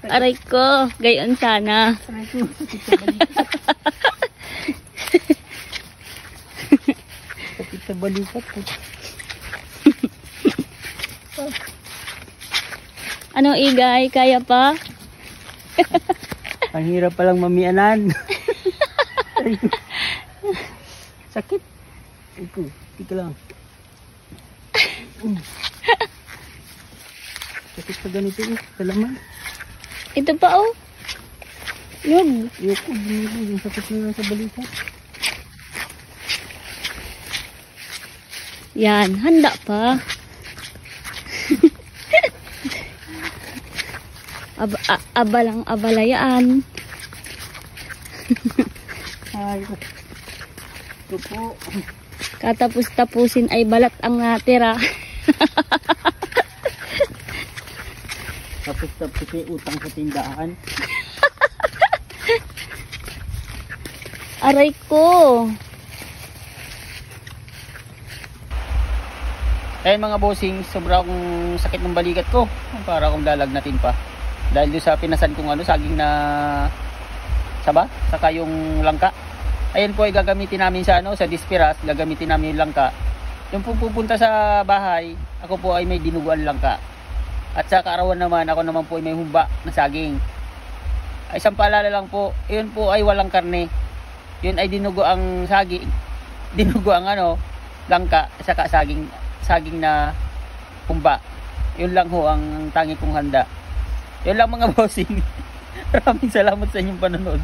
Aray ko, gayon sana. Aray ko, sakit sa balikat. Sakit sa balikat po. Ano Igay, kaya pa? Ang hirap palang mamianan. Sakit. Ito, tika lang. Sakit sa ganito eh, sa laman. Ito pa oh. Yun. Ayoko, yung sakit na sa balikat. Yan, handa pa. Abalang abalayaan. Ay, ito po. Katapos-tapusin ay balat ang natira. Tapos may utang sa tindahan. Aray ko. Ayun mga bossing, sobrang sakit ng balikat ko. Para akong lalagnatin pa. Dahil doon sa pinasan kong saging na saba, saka yung langka. Ayun po ay gagamitin namin sa sa Dispiras, gagamitin namin yung langka. Yung pupunta sa bahay, ako po ay may dinuguan langka. At sa kaarawan naman, ako naman po ay may humba na saging. Ay isang paalala lang po, yun po ay walang karne. Yun ay dinugo ang saging, dinugo ang langka, saka saging na humba. Yun lang ho ang tangi kong handa. Yun lang mga bossing. Maraming salamat sa inyong panonood.